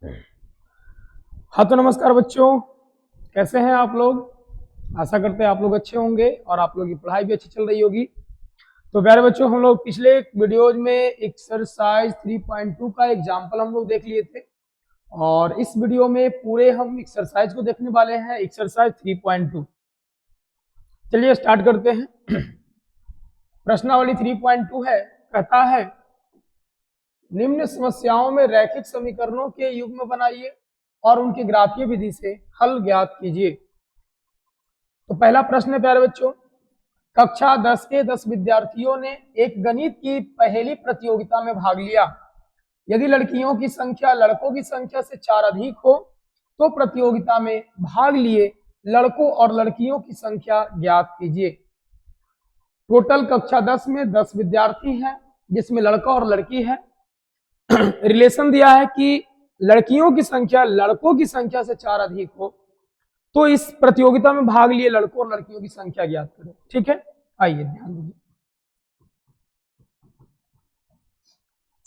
हाँ तो नमस्कार बच्चों, कैसे हैं आप लोग। आशा करते हैं आप लोग अच्छे होंगे और आप लोग की पढ़ाई भी अच्छी चल रही होगी। तो प्यारे बच्चों, हम लोग पिछले वीडियोज में एक्सरसाइज 3.2 का एग्जाम्पल हम लोग देख लिए थे और इस वीडियो में पूरे हम एक्सरसाइज को देखने वाले हैं, एक्सरसाइज 3.2। चलिए स्टार्ट करते हैं। प्रश्नावली 3.2 है, कहता है निम्न समस्याओं में रैखिक समीकरणों के युग्म बनाइए और उनकी ग्राफीय विधि से हल ज्ञात कीजिए। तो पहला प्रश्न है प्यारे बच्चों, कक्षा 10 के 10 विद्यार्थियों ने एक गणित की पहेली प्रतियोगिता में भाग लिया। यदि लड़कियों की संख्या लड़कों की संख्या से 4 अधिक हो तो प्रतियोगिता में भाग लिए लड़कों और लड़कियों की संख्या ज्ञात कीजिए। टोटल कक्षा 10 में 10 विद्यार्थी हैं जिसमें लड़का और लड़की है। रिलेशन दिया है कि लड़कियों की संख्या लड़कों की संख्या से 4 अधिक हो तो इस प्रतियोगिता में भाग लिए लड़कों और लड़कियों की संख्या ज्ञात करें। ठीक है, आइए ध्यान दीजिए।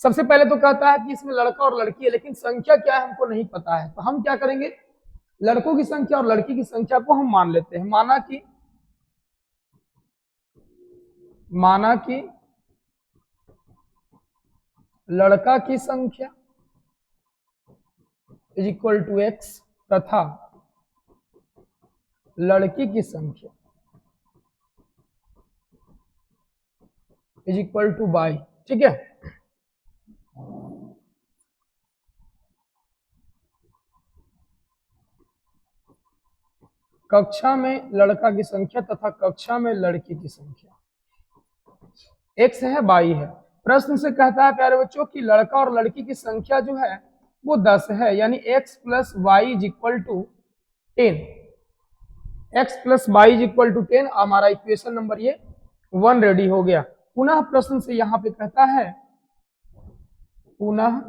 सबसे पहले तो कहता है कि इसमें लड़का और लड़की है, लेकिन संख्या क्या है हमको नहीं पता है। तो हम क्या करेंगे, लड़कों की संख्या और लड़की की संख्या को हम मान लेते हैं। माना कि लड़का की संख्या इज इक्वल टू एक्स तथा लड़की की संख्या इज इक्वल टू वाई। ठीक है, कक्षा में लड़का की संख्या तथा कक्षा में लड़की की संख्या x है, y है। प्रश्न से कहता है प्यारे बच्चों कि लड़का और लड़की की संख्या जो है वो 10 है, यानी x plus y is equal to 10। x plus y is equal to 10 हमारा इक्वेशन नंबर ये 1 रेडी हो गया। पुनः प्रश्न से यहाँ पे कहता है, पुनः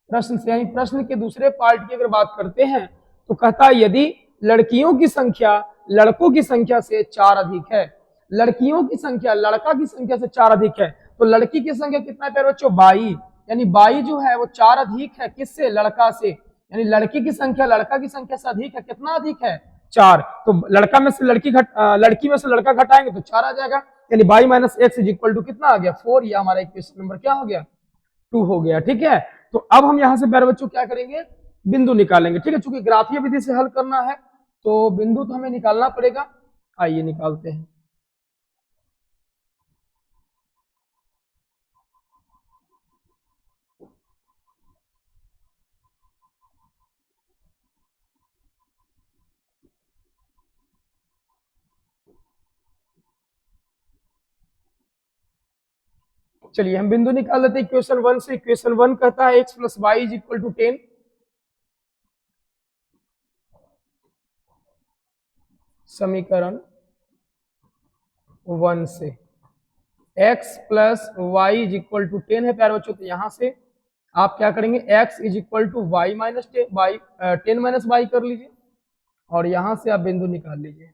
प्रश्न से यानी प्रश्न के दूसरे पार्ट की अगर बात करते हैं तो कहता है यदि लड़कियों की संख्या लड़कों की संख्या से 4 अधिक है, लड़कियों की संख्या लड़का की संख्या से 4 अधिक है तो लड़की की संख्या कितना है प्यारे बच्चों, 22। यानी 22 जो है वो 4 अधिक है किससे, लड़का से। यानी लड़की की संख्या लड़का की संख्या से अधिक है, कितना अधिक है, 4। तो लड़का में से लड़की में से लड़का घटाएंगे तो 4 आ जाएगा। यानी 22 minus x is equal to कितना आ गया, 4। ये हमारा इक्वेशन नंबर क्या हो गया, 2 हो गया। ठीक है, तो अब हम यहां से प्यारे बच्चों क्या करेंगे, बिंदु निकालेंगे। ठीक है, चूंकि ग्राफीय विधि से हल करना है तो बिंदु तो हमें निकालना पड़ेगा। आइए निकालते हैं। चलिए हम बिंदु निकाल लेते हैं इक्वेशन 1 से। इक्वेशन 1 कहता है x plus y is equal to 10। समीकरण 1 से x plus y is equal to 10 है प्यारे बच्चों। तो यहां से आप क्या करेंगे, x is equal to y minus 10 minus y कर लीजिए और यहां से आप बिंदु निकाल लीजिए।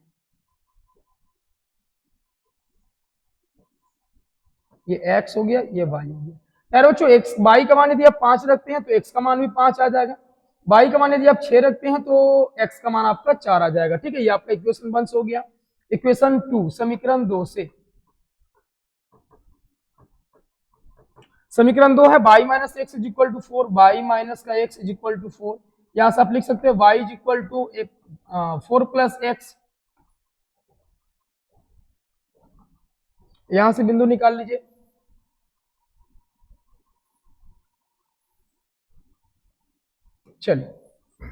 ये x हो गया, ये y हो गया। यार बच्चों x y का मान यदि आप 5 रखते हैं तो x का मान भी 5 आ जाएगा। y का मान यदि आप 6 रखते हैं तो x का मान आपका 4 आ जाएगा। ठीक है, ये आपका इक्वेशन 1 हो गया। इक्वेशन 2 समीकरण 2 से, समीकरण 2 है y minus x is equal to 4, y minus का x इज इक्वल टू 4। यहां से आप लिख सकते हैं y is equal to 4 plus x. यहां से बिंदु निकाल लीजिए। चलिए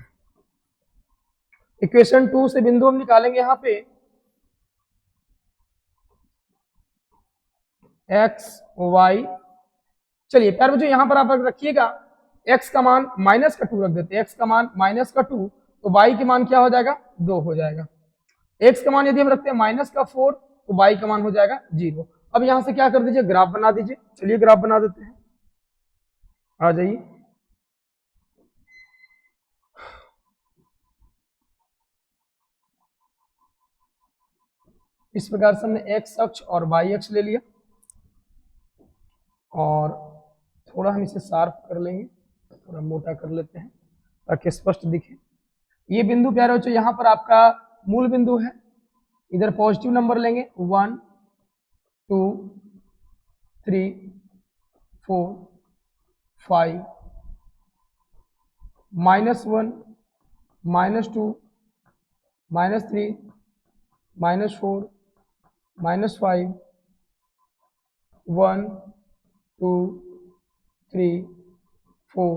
इक्वेशन 2 से बिंदु हम निकालेंगे यहां पे x y। चलिए प्यार बच्चों यहां पर आप रखिएगा x का मान माइनस का 2 रख देते हैं। x का मान माइनस का 2 तो y के मान क्या हो जाएगा, 2 हो जाएगा। x का मान यदि हम रखते हैं माइनस का 4 तो y का मान हो जाएगा 0। अब यहां से क्या कर दीजिए, ग्राफ बना दीजिए। चलिए ग्राफ बना देते हैं, आ जाइए। इस प्रकार से हमने x अक्ष और y अक्ष ले लिया और थोड़ा हम इसे शार्प कर लेंगे। थोड़ा मोटा कर लेते हैं ताकि स्पष्ट दिखे। ये बिंदु प्यारे बच्चों यहाँ पर आपका मूल बिंदु है, इधर पॉजिटिव नंबर लेंगे 1 2 3 4 5 -1 -2 -3 -4 -5 1 2 3 4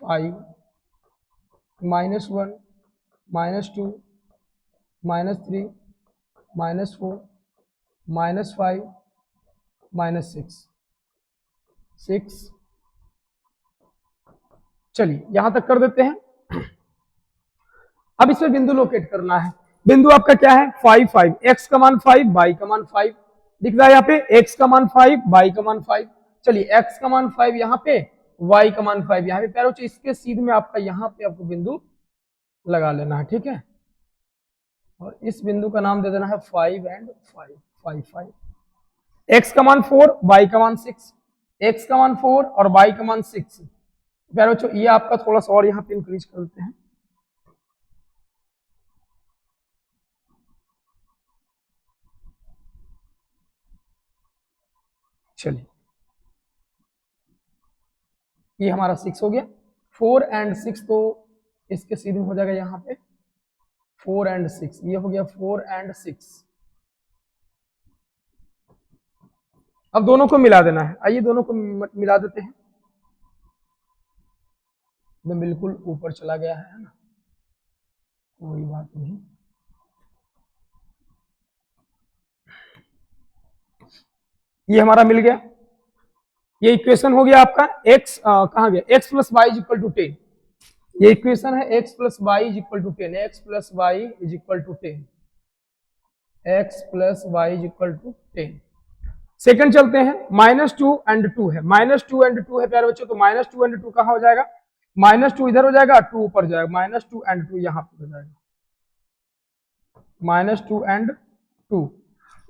5 -1 -2 -3 -4 -5 -6 6। चलिए यहां तक कर देते हैं। अब इसमें बिंदु लोकेट करना है। बिंदु आपका क्या है 5 5, x का मान 5, y का मान 5 दिख रहा है यहाँ पे, x का मान 5, y का मान 5। चलिए x का मान 5 यहाँ पे, y का मान 5 यहाँ पे। प्यारे बच्चों इसके सीध में आपका यहाँ पे आपको बिंदु लगा लेना है, ठीक है। और इस बिंदु का नाम दे देना है 5 एंड 5 5 5। x का मान 4, y का मान 6, x का मान 4 और y का मान 6। प्यारे बच्चों ये आपका थोड़ा सा और यहाँ पे इंक्रीज करते हैं। चलिए ये हमारा 6 हो गया, 4 एंड 6 तो इसके सीधे हो जाएगा यहाँ पे 4 एंड 6, ये हो गया 4 एंड 6। अब दोनों को मिला देना है, आइए दोनों को मिला देते हैं। मैं बिल्कुल ऊपर चला गया है ना, कोई बात नहीं। ये हमारा मिल गया, ये इक्वेशन हो गया आपका x कहाँ गया, x plus y is equal to 10। ये इक्वेशन है x plus y is equal to 10, x plus y is equal to 10, x plus y is equal to 10। Second चलते हैं, -2 एंड 2 है, -2 एंड 2 है प्यारे बच्चों, तो -2 एंड 2 कहाँ हो जाएगा, -2 इधर हो जाएगा, 2 ऊपर जाएगा, -2 एंड 2 यहाँ पे हो जाएगा, -2 एंड 2।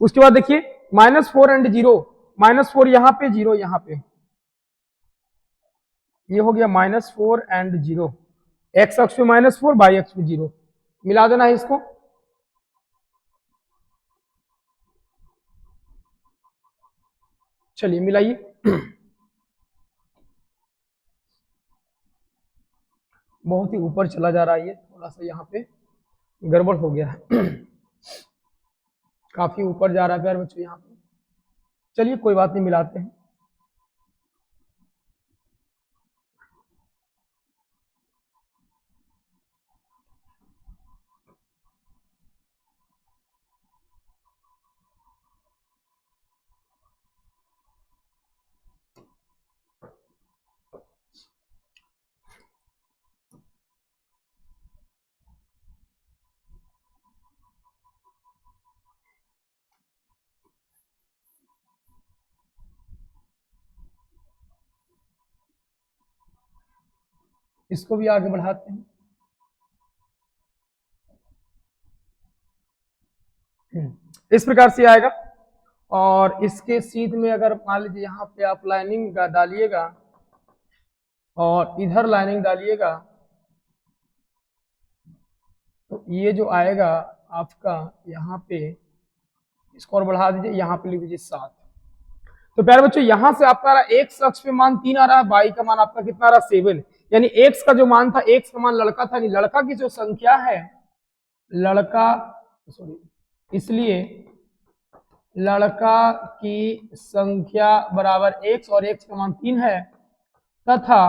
उसके बाद देखिए -4 एंड 0, -4 यहाँ पे, 0 यहाँ पे, ये हो गया -4 एंड 0, x अक्ष पे -4, y अक्ष पे 0, मिला देना है इसको। चलिए मिलाइए। बहुत ही ऊपर चला जा रहा है, ये थोड़ा सा यहाँ पे गड़बड़ हो गया है। काफी ऊपर जा रहा है प्यारे बच्चों यहाँ पे। चलिए कोई बात नहीं, मिलाते हैं। इसको भी आगे बढ़ाते हैं। इस प्रकार से आएगा, और इसके सीध में अगर मान लीजिए यहाँ पे आप लाइनिंग डालिएगा और इधर लाइनिंग डालिएगा, तो ये जो आएगा आपका यहाँ पे, इसको और बढ़ा दीजिए, यहाँ पे लिख दीजिए 7। तो प्यारे बच्चों यहाँ से आपका x अक्ष पे मान 3 आ रहा है, y का मान आपका कितना आ रहा है 7, यानी x का जो मान था, x का मान लड़का था, नहीं लड़का की जो संख्या है, लड़का सॉरी, इसलिए लड़का की संख्या बराबर x और x का मान 3 है, तथा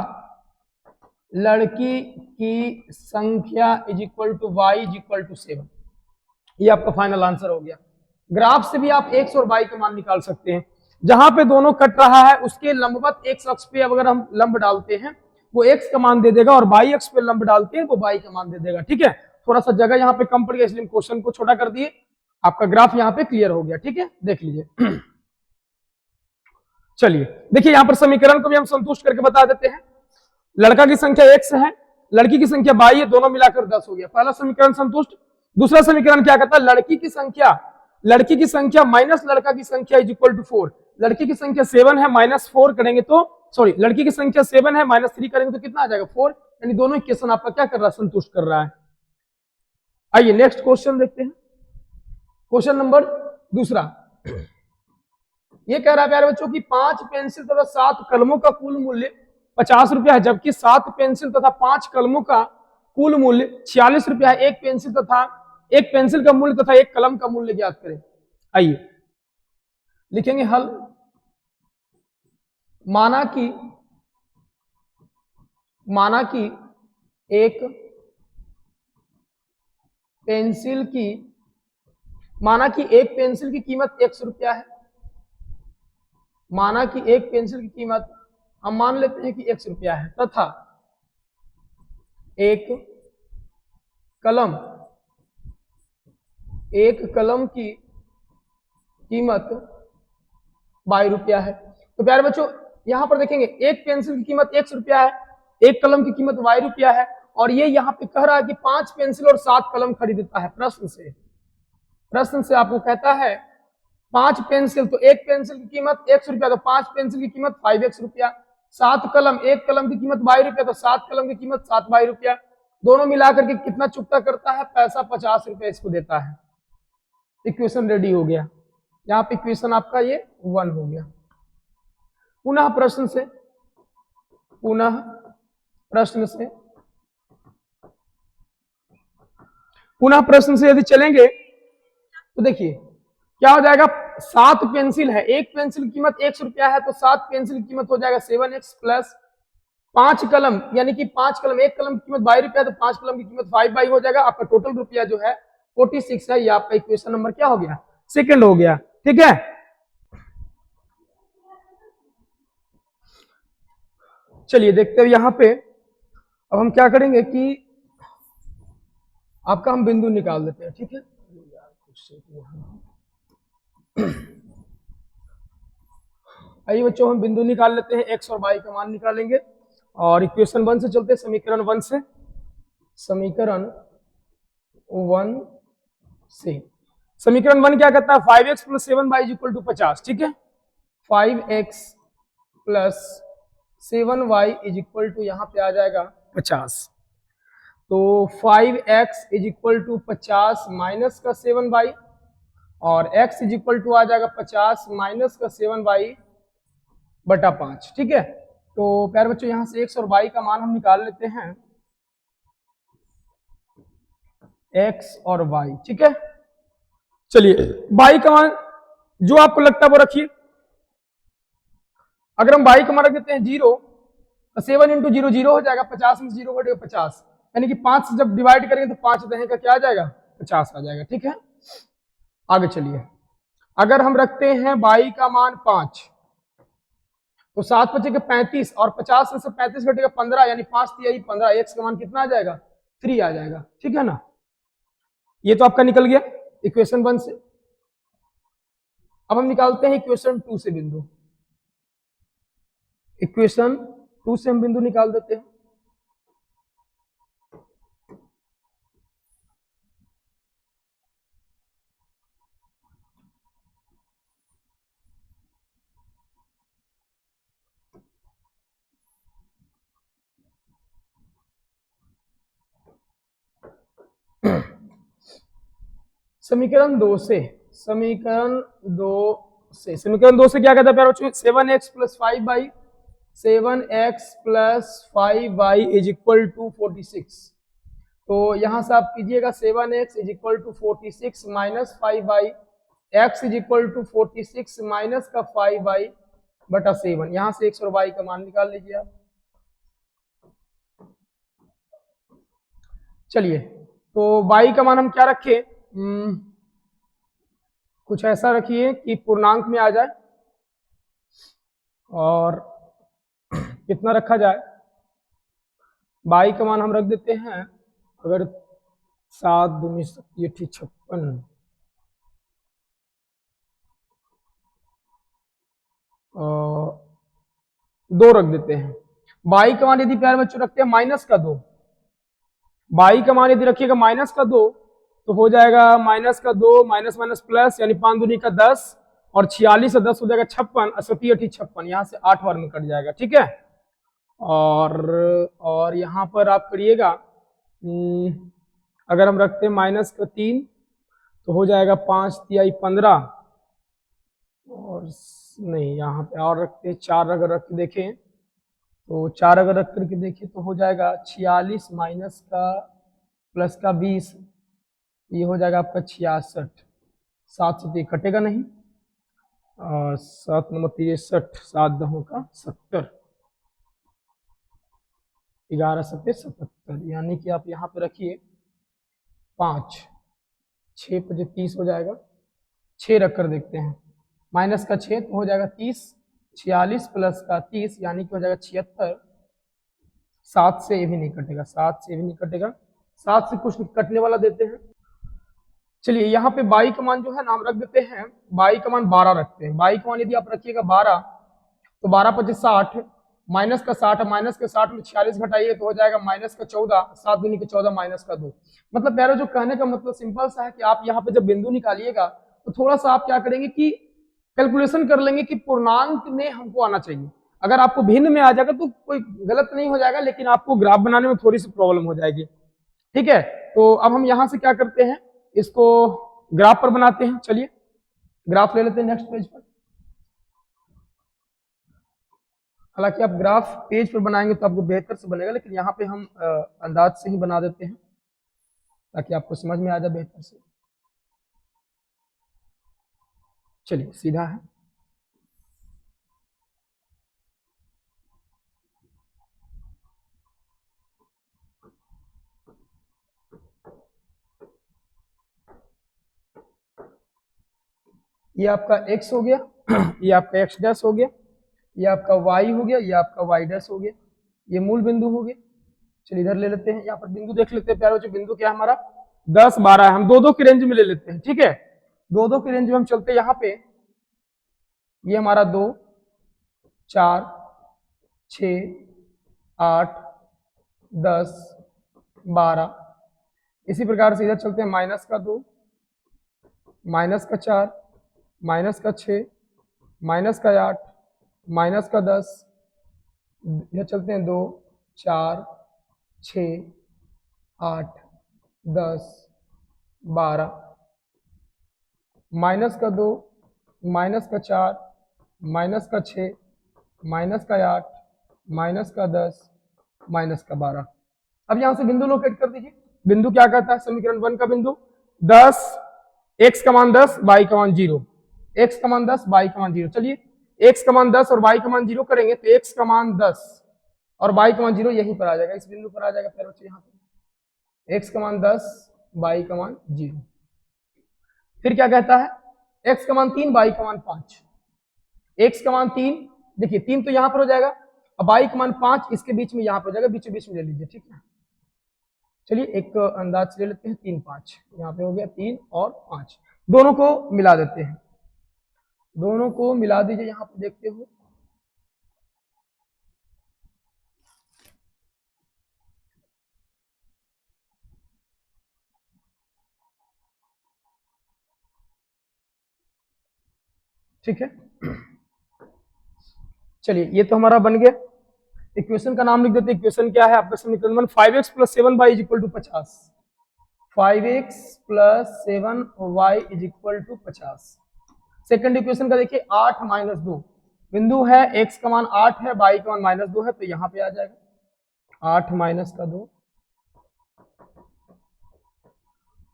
लड़की की संख्या is equal to y is equal to 7। ये आपका फाइनल आंसर हो गया। ग्राफ से भी आप x और y का मान निकाल सकते हैं। जहां पे दोनों कट रहा है उसके लंबवत x अक्ष पे अगर हम लंब डालते हैं वो x का मान दे देगा, और y अक्ष पे लंब डालते हैं वो y का मान दे देगा, ठीक है। थोड़ा सा जगह यहाँ पे कम पड़ गया, इसलिए क्वेश्चन को छोटा कर दिए। आपका ग्राफ यहाँ पे क्लियर हो गया, ठीक है, देख लीजिए। चलिए देखिए यहाँ पर समीकरण को भी हम संतुष्ट करके बता देते हैं। लड़का की संख्या x है, लड़की की संख्या y है, दोनों मिलाकर 10 हो गया। पहला समीकरण संतुष्ट। दूसरा समीकरण क्या कहता है, लड़की की संख्या माइनस लड़का की संख्या इज इक्वल टू 4। लड़की की संख्या 7 है, -4 करेंगे तो सॉरी लड़की की संख्या 7 है, -3 करेंगे तो कितना आ जाएगा 4, यानी दोनों इक्वेशन आपका क्या कर रहा है, संतुष्ट कर रहा है। आइए नेक्स्ट क्वेश्चन देखते हैं। क्वेश्चन नंबर दूसरा ये कह रहा है प्यारे बच्चों की 5 पेंसिल तथा 7 कलमों का कुल मूल्य 50 रुपया है, जबकि 7 पेंसिल तथा 5 कलमों का कुल मूल्य 46 रुपया है। एक पेंसिल का मूल्य तथा एक कलम का मूल्य ज्ञात करें। आइए लिखेंगे हल। माना कि एक पेंसिल की कीमत 100 रुपया है। माना कि एक पेंसिल की कीमत हम मान लेते हैं कि 100 रुपया है तथा एक कलम की कीमत 22 रुपया है। तो प्यारे बच्चों यहां पर देखेंगे एक पेंसिल की कीमत 100 रुपया है, एक कलम की कीमत 22 रुपया है, और ये यहाँ पे कह रहा है कि 5 पेंसिल और 7 कलम खरीदता है। प्रश्न से आपको कहता है 5 पेंसिल, तो एक पेंसिल की कीमत 100 रुपया, तो 5 पेंसिल की कीमत 5x रुपया, 7 कलम, एक कलम की कीमत 22 रुपया, तो 7 कलम की कीमत 7 रुपया, दोनों मिलाकर के कितना चुकता करता है, पैसा 50 रुपया इसको देता है। इक्वेशन रेडी हो गया, यहाँ पे इक्वेशन आपका ये 1 हो गया। पुनः प्रश्न से यदि चलेंगे तो देखिए क्या हो जाएगा। 7 पेंसिल है, एक पेंसिल की कीमत 100 रुपया है, तो 7 पेंसिल की कीमत हो जाएगा 7x प्लस 5 कलम, यानी कि 5 कलम, एक कलम की कीमत 22 रुपया, तो 5 कलम की कीमत 5 हो जाएगा। आपका टोटल रुपया जो है 46 है। ये आपका इक्वेशन नंबर क्या हो गया, सेकंड हो गया। ठीक है, चलिए देखते हैं यहां पे। अब हम क्या करेंगे कि आपका हम बिंदु निकाल देते हैं। ठीक है, आइए बच्चों हम बिंदु निकाल लेते हैं, x और y का मान निकालेंगे और इक्वेशन 1 से चलते हैं, समीकरण 1 से। समीकरण 1 क्या कहता है, 5x plus 7y equal to 50। ठीक है, 5x plus 7y is equal to यहाँ पे आ जाएगा 50। तो 5x is equal to 50 minus का 7y, और x इज इक्वल टू आ जाएगा 50 माइनस का 7y बटा 5। ठीक है, तो प्यारे बच्चों यहां से x और y का मान हम निकाल लेते हैं, x और y। ठीक है, चलिए y का मान जो आपको लगता है वो रखिए। अगर हम y का मान रख देते हैं 0, तो 7 इंटू 0 0 हो जाएगा, 50 में 0 घटेगा 50, यानी कि 5 से जब डिवाइड करेंगे तो 5 दहे का क्या आ जाएगा, 50 आ जाएगा। ठीक है, आगे चलिए। अगर हम रखते हैं y का मान 5, तो 7 बचे के 35, और 50 में से 35 घटेगा 15, यानी 5 तिहाई 15, x का मान कितना आ जाएगा, 3 आ जाएगा। ठीक है ना, ये तो आपका निकल गया इक्वेशन 1 से। अब हम निकालते हैं इक्वेशन 2 से बिंदु। इक्वेशन 2 से हम बिंदु निकाल देते हैं। समीकरण 2 से क्या कहता है प्यारे बच्चों, 7x plus 5y is equal to 46। तो यहां से आप कीजिएगा 7x is equal to 46 minus 5y, x is equal to 46 minus का 5y बटा 7। यहां से x और y का मान निकाल लीजिए आप। चलिए, तो y का मान हम क्या रखें, कुछ ऐसा रखिए कि पूर्णांक में आ जाए, और कितना रखा जाए, y का मान हम रख देते हैं, अगर 7 दूनी 56, 2 रख देते हैं। y का मान यदि प्यारे बच्चों रखते हैं माइनस का 2, y का मान यदि रखिएगा माइनस का 2, तो हो जाएगा माइनस का 2 माइनस माइनस प्लस, यानी 5 दूनी का 10, और 46 से 10 हो जाएगा 56, 56, यहाँ से 8 बार में कट जाएगा, ठीक है। और यहाँ पर आप करिएगा, अगर हम रखते हैं माइनस का 3 तो हो जाएगा 5 तिहाई 15, और नहीं यहाँ पे और रखते हैं 4, अगर रख के देखें तो 4 अगर रख करके देखें तो हो जाएगा 46 माइनस का प्लस का 20, ये हो जाएगा आपका 66, 7 से कटेगा नहीं, 7 नंबर 63, 7 दहों का 70, 11 सत्ते 77, यानी कि आप यहाँ पे रखिए 5, 6 5 30 हो जाएगा, 6 रख कर देखते हैं, माइनस का 6 तो हो जाएगा 30, 46 प्लस का 30 यानी कि हो जाएगा 76, 7 से ये भी नहीं कटेगा, 7 से ये भी नहीं कटेगा, 7 से कुछ कटने वाला देते हैं। चलिए यहाँ पे बाई का मान जो है नाम रख देते हैं, बाई का मान 12 रखते हैं। बाई का मान यदि आप रखिएगा 12 तो 12 25 60, माइनस का 60, माइनस के 60 में 46 घटाइए तो हो जाएगा माइनस का 14, 7 दूनी के 14 माइनस का 2। मतलब प्यारे जो कहने का मतलब सिंपल सा है कि आप यहाँ पे जब बिंदु निकालिएगा तो थोड़ा सा आप क्या करेंगे कि कैलकुलेशन कर लेंगे कि पूर्णांक में हमको आना चाहिए। अगर आपको भिन्न में आ जाएगा तो कोई गलत नहीं हो जाएगा, लेकिन आपको ग्राफ बनाने में थोड़ी सी प्रॉब्लम हो जाएगी, ठीक है। तो अब हम यहाँ से क्या करते हैं, इसको ग्राफ पर बनाते हैं। चलिए ग्राफ ले लेते हैं नेक्स्ट पेज पर। हालांकि आप ग्राफ पेज पर बनाएंगे तो आपको बेहतर से बनेगा, लेकिन यहाँ पे हम अंदाज से ही बना देते हैं ताकि आपको समझ में आ जाए बेहतर से। चलिए सीधा है, ये आपका x हो गया, ये आपका x डैश हो गया, ये आपका y हो गया, ये आपका y डैश हो गया, ये मूल बिंदु हो गया। चलिए इधर ले लेते हैं, यहाँ पर बिंदु देख लेते हैं प्यारे बच्चों। बिंदु क्या है हमारा 10 12 है, हम 2 की रेंज में ले लेते हैं, ठीक है। 2 की रेंज में हम चलते हैं यहाँ पे, ये हमारा 2 4 6 8 10 12, इसी प्रकार से इधर चलते हैं माइनस का 2, माइनस का 4, माइनस का 6, माइनस का 8, माइनस का 10, इधर चलते हैं 2 4 6 8 10 12, माइनस का 2, माइनस का 4, माइनस का 6, माइनस का 8, माइनस का 10, माइनस का 12। अब यहां से बिंदु लोकेट कर दीजिए। बिंदु क्या कहता है समीकरण 1 का बिंदु 10, x का मान 10, y का मान 0, x का मान 10, y का मान 0। चलिए x का मान 10 और y का मान 0 करेंगे तो x का मान 10 और y का मान 0 यहीं पर आ जाएगा, इस बिंदु पर आ जाएगा। फिर बच्चे यहाँ पे x का मान 10, y का मान 0। फिर क्या कहता है x का मान 3, y का मान 5, x का मान 3, देखिए 3 तो यहाँ पर हो जाएगा, अब y का मान 5 इसके बीच में यहाँ पर हो जाएगा, बीचों बीच में ले लीजिए, ठीक है। चलिए एक अंदाज से ले लेते हैं 3 5, यहाँ पे हो गया 3 और 5, दोनों को मिला देते हैं, दोनों को मिला दीजिए। यहाँ पे देखते हो ठीक है। चलिए ये तो हमारा बन गया। इक्वेशन का नाम लिख देते हैं। इक्वेशन क्या है आपका समीकरण 5x + 7y = 50, 5x + 7y = 50। Second equation का देखिए 8 - 2, बिंदु है x का मान 8 है, y का मान -2 है, तो यहाँ पे आ जाएगा 8 - 2।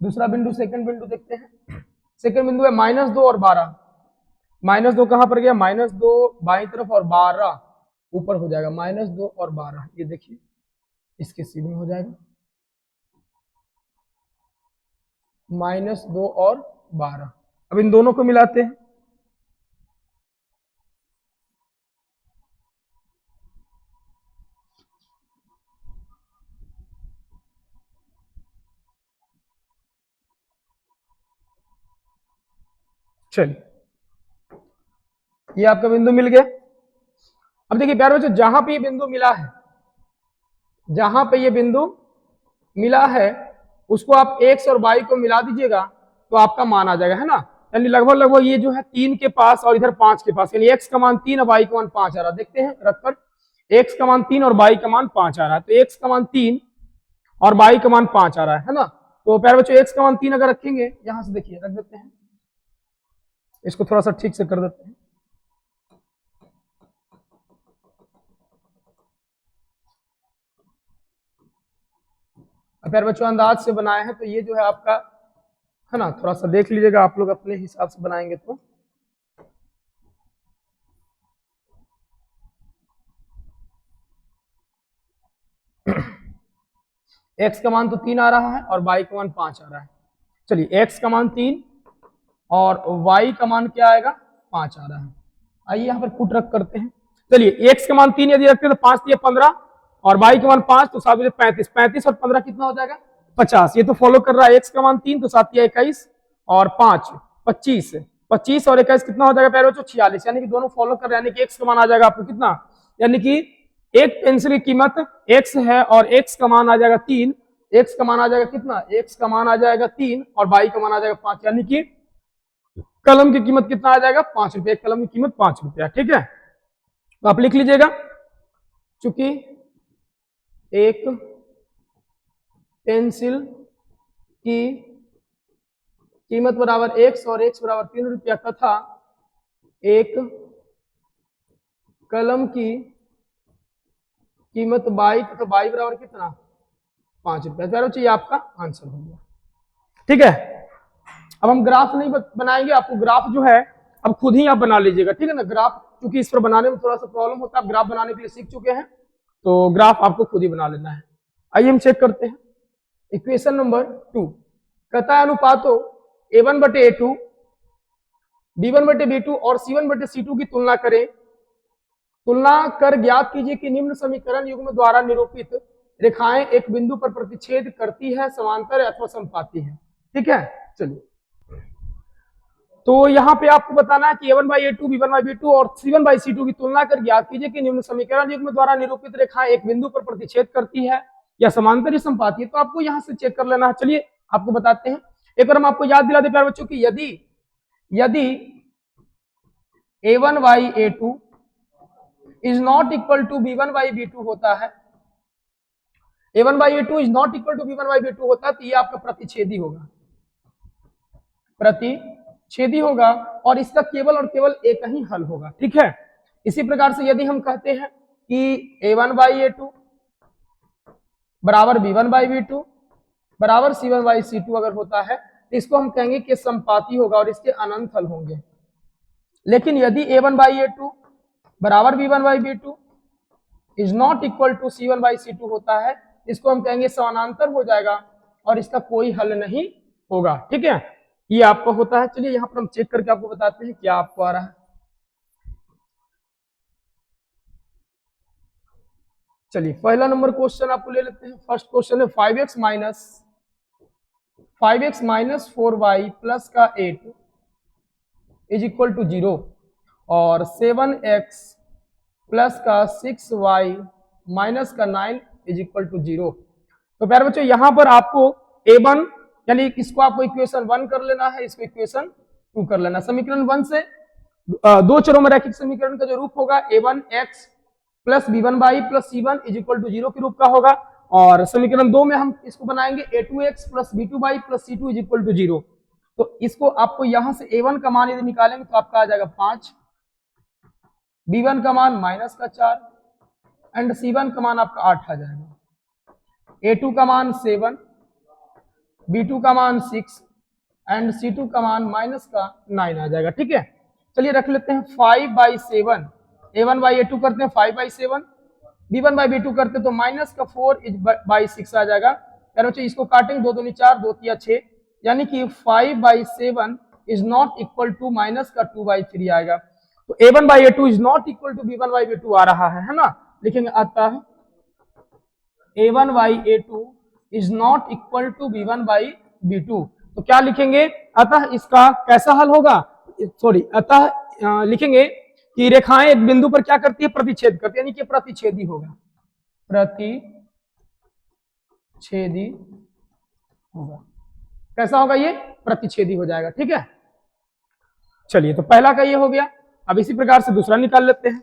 दूसरा बिंदु सेकंड बिंदु देखते हैं। सेकंड बिंदु है -2 और 12, -2 कहां पर गया, -2 बाईं तरफ और 12 ऊपर हो जाएगा, -2 और 12, ये देखिए इसके सीधे हो जाएगा -2 और 12। अब इन दोनों को मिलाते हैं, चलिए ये आपका बिंदु मिल गया। अब देखिए प्यारे बच्चों जहां पे ये बिंदु मिला है, जहां पे ये बिंदु मिला है उसको आप x और y को मिला दीजिएगा तो आपका मान आ जाएगा, है ना। यानी लगभग लगभग ये जो है 3 के पास और इधर 5 के पास, यानी x का मान 3 और y का मान 5 आ रहा है। देखते हैं रखकर, x का मान 3 और y का मान 5 आ रहा है। तो x का मान 3 और y का मान 5 आ रहा है ना। तो प्यारे बच्चों x का मान 3 अगर रखेंगे, यहां से देखिए रख देते हैं, इसको थोड़ा सा ठीक से कर देते हैं। प्यारे बच्चों अंदाज से बनाए हैं, तो ये जो है आपका है ना, थोड़ा सा देख लीजिएगा, आप लोग अपने हिसाब से बनाएंगे तो। x का मान तो 3 आ रहा है और y का मान 5 आ रहा है। चलिए x का मान 3 और y का मान क्या आएगा, 5 आ रहा है। आइए यहाँ पर पुट रख करते हैं। चलिए x का मान 3 यदि रखते हैं तो 5 दिए 15 और y का मान 5 तो 7 35, 35 और 15 कितना हो जाएगा, 50। ये तो फॉलो कर रहा है। x का मान 3 तो 7 21 और 5 25, 25 और 21 कितना हो जाएगा प्यारे बच्चों, 46। यानी कि दोनों फॉलो कर रहे हैं, यानी कि x का मान आ जाएगा आपको कितना, यानी कि एक पेंसिल की कीमत x है और x का मान आ जाएगा 3, x का मान आ जाएगा कितना, x का मान आ जाएगा 3 और y का मान आ जाएगा 5, यानी कि कलम की कीमत कितना आ जाएगा, 5 रुपये। कलम की कीमत 5 रुपया, ठीक है। तो आप लिख लीजिएगा, चूंकि एक पेंसिल की कीमत बराबर x और x बराबर 3 रुपया तथा एक कलम की कीमत y तथा y बराबर कितना, 5 रुपया। प्यारे बच्चों ये आपका आंसर हो गया, ठीक है। अब हम ग्राफ नहीं बनाएंगे, आपको ग्राफ जो है अब खुद ही आप बना लीजिएगा, ठीक है ना। ग्राफ क्योंकि इस पर बनाने में थोड़ा सा प्रॉब्लम होता है, आप ग्राफ बनाने के लिए सीख चुके हैं, तो ग्राफ आपको खुद ही बना लेना है। आइए हम चेक करते हैं। इक्वेशन नंबर 2 कहता है अनुपातों a1 बटे a2, b1 बटे b2 और c1 बटे c2 की तुलना करें। तुलना कर ज्ञात कीजिए कि निम्न समीकरण युग्म द्वारा निरूपित रेखाएं एक बिंदु पर प्रतिच्छेद करती है, समांतर अथवा समपाती है, ठीक है। चलिए तो यहाँ पे आपको बताना है कि a1 by a2, b1 by b2 और c1 बाई c2 की तुलना कर ज्ञात कीजिए कि निम्न समीकरण युग्म द्वारा निरूपित रेखाएं एक बिंदु पर प्रतिच्छेद करती है या समांतर या समपाती है। तो आपको यहाँ से चेक कर लेना है। चलिए आपको बताते हैं, एक बार हम आपको याद दिला दे प्यारे बच्चों की, यदि a1 by a2 is not equal to b1 by b2 होता है, a1 by a2 is not equal to b1 by b2 होता है, तो ये आपका प्रतिच्छेदी होगा, प्रतिच्छेदी होगा और इसका केवल और केवल एक ही हल होगा, ठीक है। इसी प्रकार से यदि हम कहते हैं कि a1 बाई a2 बराबर b1 बाई b2 बराबर c1 बाई c2 अगर होता है तो इसको हम कहेंगे कि समपाती होगा और इसके अनंत हल होंगे। लेकिन यदि a1 बाई a2 बराबर b1 by b2 is not equal to c1 by c2 होता है, इसको हम कहेंगे समानांतर हो जाएगा और इसका कोई हल नहीं होगा, ठीक है। ये आपका होता है। चलिए यहाँ पर हम चेक करके आपको बताते हैं क्या आपको आ रहा है। चलिए पहला नंबर क्वेश्चन आपको ले लेते हैं। फर्स्ट क्वेश्चन है 5x माइनस 4y प्लस का 8 इज इक्वल टू 0 और 7x प्लस का 6y माइनस का 9 इज इक्वल टू 0। तो प्यारे बच्चों यहाँ पर आपको a1 यानी इसको आपको इक्वेशन 1 कर लेना है, इसको इक्वेशन 2 कर लेना। समीकरण 1 से दो चरों में रैखिक समीकरण का जो रूप होगा a1x plus b1 y plus c1 is equal to 0 के रूप का होगा, और समीकरण 2 में हम इसको बनाएंगे a2x plus b2 y plus c2 is equal to 0। तो इसको आपको यहां से a1 का मान यदि निकालेंगे तो आपका आ जाएगा 5, b1 का मान माइनस का 4 एंड c1 का मान आपका 8 आ जाएगा। a2 का मान 7, b2 का मान 6 एंड c2 का मान माइनस का 9 आ जाएगा, ठीक है। चलिए रख लेते हैं 5/7, a1 बाई a2 करते हैं 5/7, b1 बाई b2 करते तो माइनस का 4/6 आ जाएगा। यानी बच्चों इसको काटेंगे 2 दूनी 4, 2 तिया 6, यानी कि 5/7 is not equal to minus का 2/3 आएगा। तो a1 by a2 is not equal to b1 by b2 आ रहा है ना। लिखेंगे आता है a1 by a2 is not equal to b1 by b2। तो क्या लिखेंगे, अतः इसका कैसा हल होगा, अतः लिखेंगे कि रेखाएं एक बिंदु पर क्या करती है, प्रतिच्छेद करती है, यानी कि प्रतिच्छेदी होगा, प्रतिच्छेदी होगा। कैसा होगा ये, प्रतिच्छेदी हो जाएगा, ठीक है। चलिए, तो पहला का ये हो गया। अब इसी प्रकार से दूसरा निकाल लेते हैं।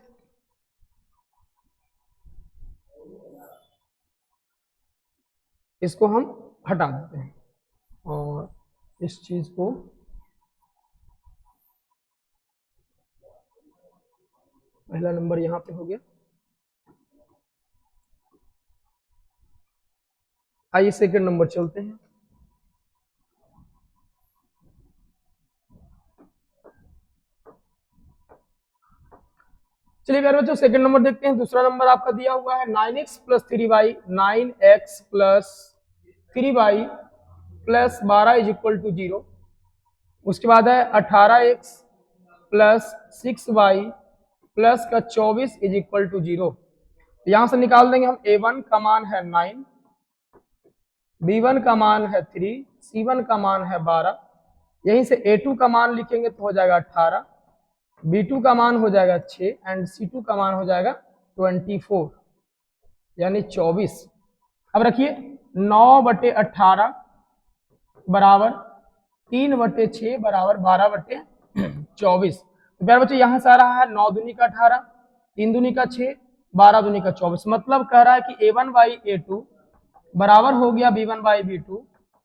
इसको हम हटा देते हैं और इस चीज को पहला नंबर यहां पे हो गया। आइए सेकंड नंबर चलते हैं। चलिए प्यारे बच्चों, सेकंड नंबर देखते हैं। दूसरा नंबर आपका दिया हुआ है 9x plus 3y, 9x plus 3y plus 12 is equal to 0। उसके बाद है 18x प्लस 6y प्लस का 24 इज इक्वल टू 0। यहां से निकाल देंगे हम। a1 का मान है 9, b1 का मान है 3, c1 का मान है 12। यहीं से a2 का मान लिखेंगे तो हो जाएगा 18, b2 का मान हो जाएगा 6 एंड c2 का मान हो जाएगा 24 यानी 24। अब रखिए 9/18 बराबर 3/6 बराबर 12/24। तो प्यारे बच्चों यहां से आ रहा है 9 दूनी का 18, 3 दूनी का 6, 12 दूनी का 24। मतलब कह रहा है कि a1/a2 बराबर हो गया b1/b2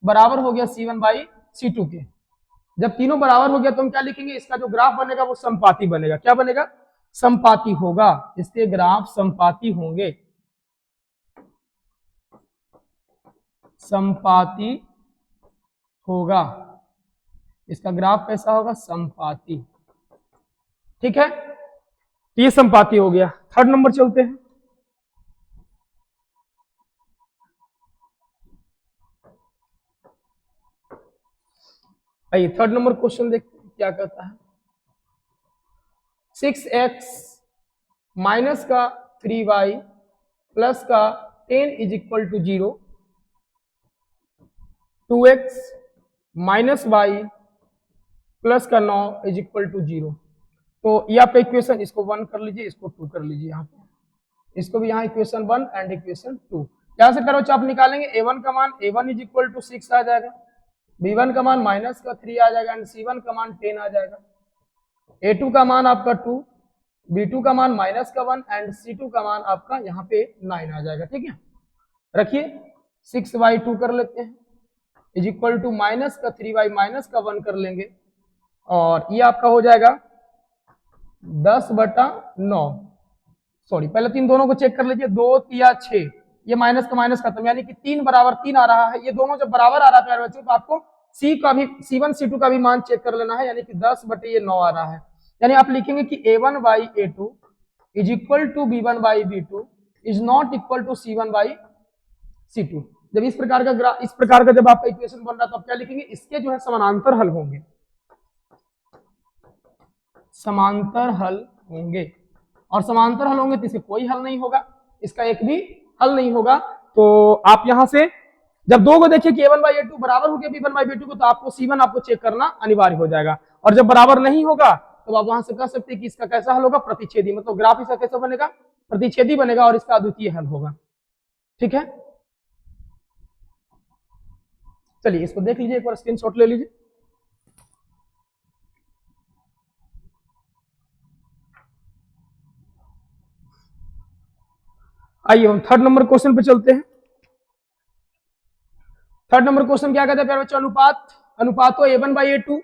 बराबर हो गया c1/c2 के। जब तीनों बराबर हो गया तो हम क्या लिखेंगे? इसका जो ग्राफ बनेगा वो समपाती बनेगा। क्या बनेगा? समपाती होगा। इसके ग्राफ समपाती होंगे, समपाती होगा। इसका ग्राफ कैसा होगा? समपाती। ठीक है, तो ये समपाती हो गया। थर्ड नंबर चलते हैं। आइए थर्ड नंबर क्वेश्चन देखते हैं क्या कहता है। 6x माइनस का 3y प्लस का 10 is equal to 0, 2x minus y plus का 9 इज इक्वल टू 0। तो ये आपका इक्वेशन, इसको 1 कर लीजिए, इसको 2 कर लीजिए। यहाँ पे इसको भी यहाँ इक्वेशन 1 एंड इक्वेशन 2 क्या से करो आप निकालेंगे। a1 का मान a1 इज इक्वल टू 6 आ जाएगा, b1 का मान माइनस का 3 आ जाएगा एंड c1 का मान 10 आ जाएगा। a2 का मान आपका 2, b2 का मान माइनस का 1 एंड c2 का मान आपका यहाँ पे 9 आ जाएगा। ठीक है, रखिए 6y2 कर लेते हैं इज इक्वल टू माइनस का 3y माइनस का 1 कर लेंगे और ये आपका हो जाएगा 10/9। सॉरी, पहले तीन दोनों को चेक कर लीजिए। 2 3 6, ये माइनस का माइनस खत्म, यानी कि 3 बराबर 3 आ रहा है। ये दोनों जब बराबर आ रहा है प्यारे बच्चों तो आपको c का भी, c1 c2 का भी मान चेक कर लेना है, यानी कि 10/9 आ रहा है। यानी आप लिखेंगे कि a1/a2 is equal to b1/b2 is not equal to c1/c2। जब इस प्रकार का जब आपका इक्वेशन बन रहा है तो आप क्या लिखेंगे? इसके जो है समानांतर हल होंगे, समांतर हल होंगे। और समांतर हल होंगे तो इसके कोई हल नहीं होगा, इसका एक भी हल नहीं होगा। तो आप यहां से जब दो को देखिए कि a1/a2 बराबर हो गया b1/b2 को, तो आपको c1 आपको चेक करना अनिवार्य हो जाएगा। और जब बराबर नहीं होगा तो आप वहां से कह सकते हैं कि इसका कैसा हल होगा? प्रतिच्छेदी। मतलब ग्राफ इसका कैसा बनेगा? प्रतिच्छेदी बनेगा और इसका अद्वितीय हल होगा। ठीक है, चलिए इसको देख लीजिए, एक बार स्क्रीनशॉट ले लीजिए। आइए हम थर्ड नंबर क्वेश्चन पे चलते हैं। थर्ड नंबर क्वेश्चन क्या कहता है प्यारे बच्चों? अनुपातों a1/a2,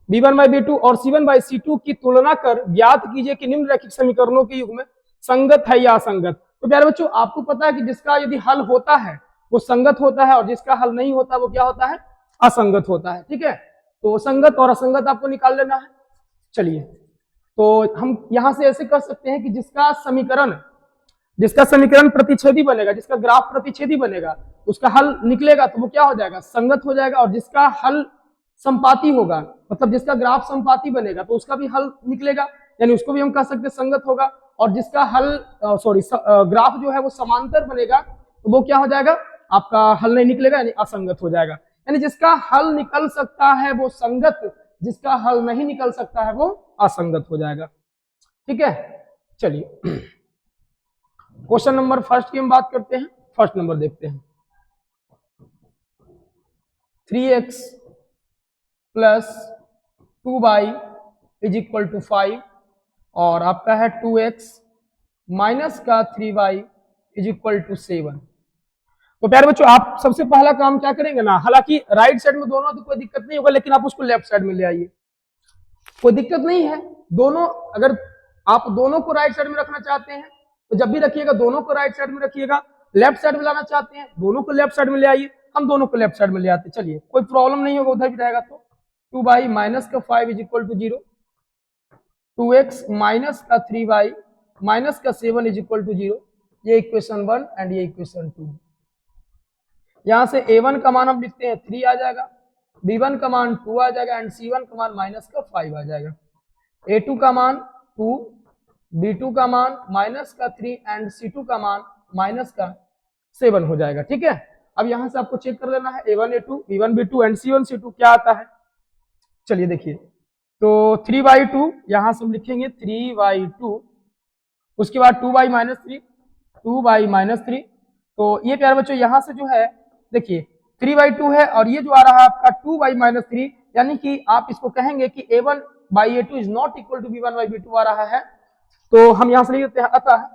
b1/b2 और c1/c2 की तुलना कर ज्ञात कीजिए कि निम्नलिखित समीकरणों के युग्म संगत है या असंगत। तो प्यारे बच्चों आपको पता है कि जिसका यदि हल होता है वो संगत होता है और जिसका हल नहीं होता वो क्या होता है? असंगत होता है। ठीक है, तो संगत और असंगत आपको निकाल लेना है। चलिए, तो हम यहां से ऐसे कर सकते हैं कि जिसका समीकरण प्रतिच्छेदी बनेगा, जिसका ग्राफ प्रतिच्छेदी बनेगा, उसका हल निकलेगा तो वो क्या हो जाएगा? संगत हो जाएगा। और जिसका हल संपाती होगा, मतलब जिसका ग्राफ संपाती बनेगा तो उसका भी हल निकलेगा, यानी उसको भी हम कह सकते हैं संगत होगा। और जिसका हल ग्राफ जो है वो समांतर बनेगा तो वो क्या हो जाएगा? आपका हल नहीं निकलेगा, यानी असंगत हो जाएगा। यानी जिसका हल निकल सकता है वो संगत, जिसका हल नहीं निकल सकता है वो असंगत हो जाएगा। ठीक है, चलिए क्वेश्चन नंबर फर्स्ट की हम बात करते हैं। फर्स्ट नंबर देखते हैं। 3x plus 2y is equal to 5 और आपका है 2x माइनस का 3y इज इक्वल टू 7। तो प्यारे बच्चों आप सबसे पहला काम क्या करेंगे ना, हालांकि राइट साइड में दोनों तो कोई दिक्कत नहीं होगा, लेकिन आप उसको लेफ्ट साइड में ले आइए, कोई दिक्कत नहीं है। दोनों, अगर आप दोनों को राइट साइड में रखना चाहते हैं तो जब भी रखिएगा दोनों को राइट साइड में रखिएगा, लेफ्ट साइड में लाना चाहते हैं दोनों को लेफ्ट साइड में ले आइए, हम दोनों को लेफ्ट साइड में ले आते, चलिए कोई प्रॉब्लम नहीं होगा, उधर भी रहेगा। तो 2y माइनस का 5 is equal to 0, 2x minus का 3y माइनस का 7 इज इक्वल टू 0, ये इक्वेशन 1 एंड ये इक्वेशन 2। यहां से a1 का मान हम लिखते हैं 3 आ जाएगा, b1 का मान 2 आ जाएगा एंड c1 का मान माइनस का 5 आ जाएगा, a2 का मान 2, b2 का मान माइनस का 3 एंड c2 का मान माइनस का 7 हो जाएगा। ठीक है, अब यहां से आपको चेक कर लेना है a1 a2 b1 b2 and c1 c2 क्या आता है। चलिए देखिए, तो 3/2 यहां से हम लिखेंगे 3/2, उसके बाद 2y माइनस 3, 2y माइनस 3। तो ये प्यारे बच्चों यहां से जो है देखिए 3/2 है और ये जो आ रहा है आपका 2y माइनस 3, यानी कि आप इसको कहेंगे कि a1/a2 is not equal to b1/b2 आ रहा है। तो हम यहां से लिख देते हैं अतः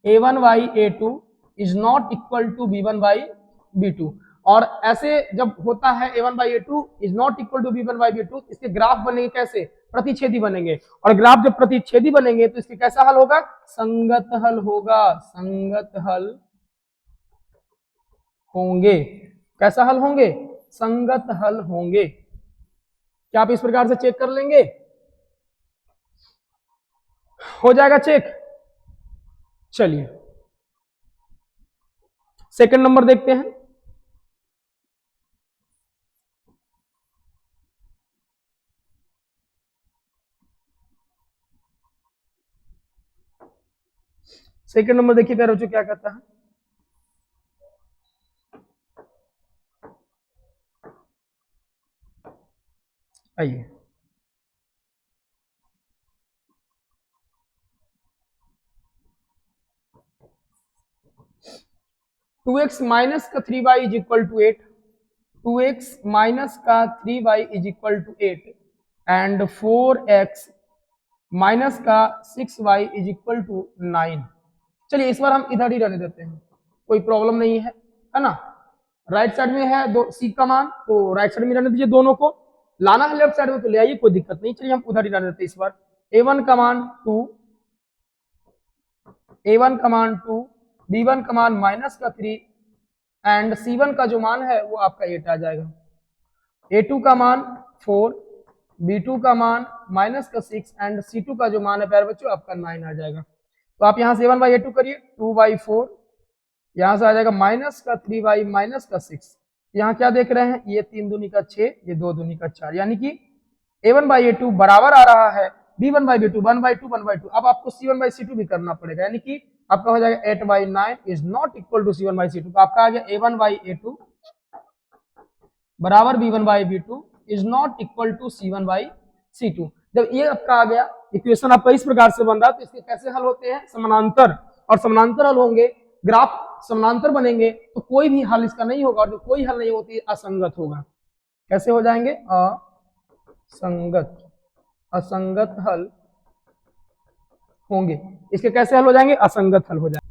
a1/a2 is not equal to b1/b2। और ऐसे जब होता है a1/a2 is not equal to b1/b2, इसके ग्राफ बनेंगे कैसे, प्रतिच्छेदी बनेंगे, और ग्राफ जब प्रतिच्छेदी बनेंगे तो इसके कैसा हल होगा, संगत हल होगा, संगत हल होंगे। कैसा हल होंगे, संगत हल होंगे। क्या आप इस प्रकार से चेक कर लेंगे, हो जाएगा चेक। चलिए सेकंड नंबर देखते हैं। सेकंड नंबर देखिए प्यारे बच्चों क्या कहता है, आइए 2x माइनस का 3y is equal to 8, 2x minus का 3y is equal to 8 and 4x minus का 6y इज इक्वल टू 9। चलिए इस बार हम इधर ही रहने देते हैं, कोई प्रॉब्लम नहीं है, है ना। राइट साइड में है दो c का मान, तो राइट साइड में रहने दीजिए, दोनों को लाना है लेफ्ट साइड में तो ले आइए, कोई दिक्कत नहीं। चलिए हम उधर ही रहने देते हैं इस बार। a1 का मान 2, a1 का मान 2, b1 का मान माइनस का 3 एंड c1 का जो मान है वो आपका 8 आ जाएगा, a2 का मान 4, b2 का मान माइनस का 6 एंड c2 का जो मान है प्यारे बच्चों आपका 9 आ जाएगा। तो आप यहाँ से a1/a2 करिए, 2/4, यहाँ से आ जाएगा माइनस का 3y माइनस का 6। यहाँ क्या देख रहे हैं, ये 3 दूनी का 6, ये 2 दूनी का 4, यानी कि a1/a2 बराबर आ रहा है b1/b2 1/2 1/2। अब आपको c1/c2 भी करना पड़ेगा, यानी कि आपका हो जाएगा 8/9 is not equal to c1/c2। तो आपका आ गया a1/a2 बराबर b1/b2 is not equal to c1/c2। जब ये आपका आ गया, इक्वेशन आपका इस प्रकार से बन रहा है, तो इसके कैसे हल होते हैं, समानांतर, और समानांतर हल होंगे, ग्राफ समानांतर बनेंगे तो कोई भी हल इसका नहीं होगा, और जो कोई हल नहीं होती असंगत होगा। कैसे हो जाएंगे, असंगत, असंगत हल होंगे। इसके कैसे हल हो जाएंगे, असंगत हल हो जाएंगे।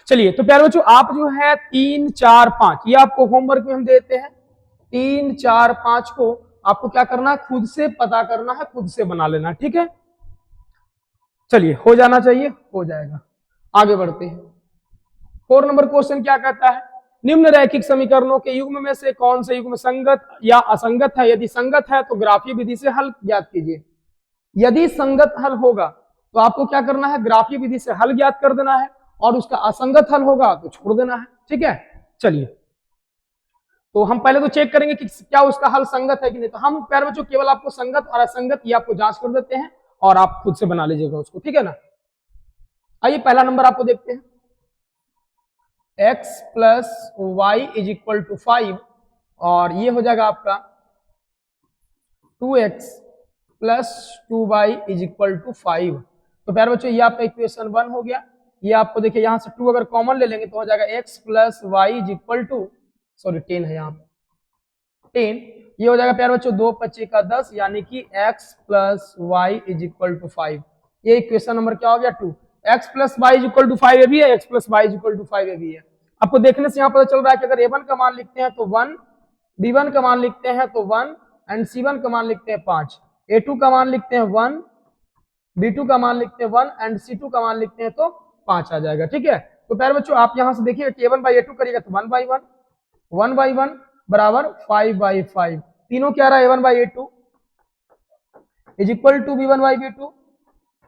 चलिए तो प्यारे बच्चों आप जो है 3 4 5 ये आपको होमवर्क में हम देते हैं, 3 4 5 को आपको क्या करना है, खुद से पता करना है, खुद से बना लेना, ठीक है। चलिए हो जाना चाहिए, हो जाएगा। आगे बढ़ते हैं। 4 नंबर क्वेश्चन क्या कहता है, निम्न रैखिक समीकरणों के युग्म में से कौन से युग्म संगत या असंगत है, यदि संगत है तो ग्राफीय विधि से हल ज्ञात कीजिए। यदि संगत हल होगा तो आपको क्या करना है, ग्राफीय विधि से हल ज्ञात कर देना है, और उसका असंगत हल होगा तो छोड़ देना है, ठीक है। चलिए तो हम पहले तो चेक करेंगे कि क्या उसका हल संगत है कि नहीं। तो हम प्यारे बच्चों केवल आपको संगत और असंगत ये आपको जांच कर देते हैं, और आप खुद से बना लीजिएगा उसको, ठीक है ना। आइए पहला नंबर आपको देखते हैं, x plus y is equal to 5 और ये हो जाएगा आपका 2x plus 2y is equal to 5। तो प्यारे बच्चों ये आपका इक्वेशन 1 हो गया। ये आपको देखिए यहाँ से 2 अगर कॉमन ले लेंगे तो हो जाएगा x plus y is equal to, sorry 10 है यहाँ पे 10, ये हो जाएगा प्यारे बच्चों 2 25 का 10 यानी कि x plus y is equal to 5। ये इक्वेशन नंबर क्या हो गया 2। x plus y is equal to 5 ये भी है, x plus y is equal to 5 ये भी है। आपको देखने से यहाँ पता चल रहा है कि अगर a1 का मान लिखते हैं तो 1, b1 का मान लिखते हैं तो 1 एंड c1 का मान लिखते हैं 5, a2 का मान लिखते हैं 1, b2 का मान लिखते हैं 1 एंड c2 का मान लिखते हैं तो 5 आ जाएगा। ठीक है, तो प्यारे बच्चों आप यहां से देखिए कि a1 बाई a2 करिएगा तो 1 बाई 1, 1 बाई 1 बराबर 5 बाई 5। तीनों क्या रहा a1 by a2 is equal to b1 by b2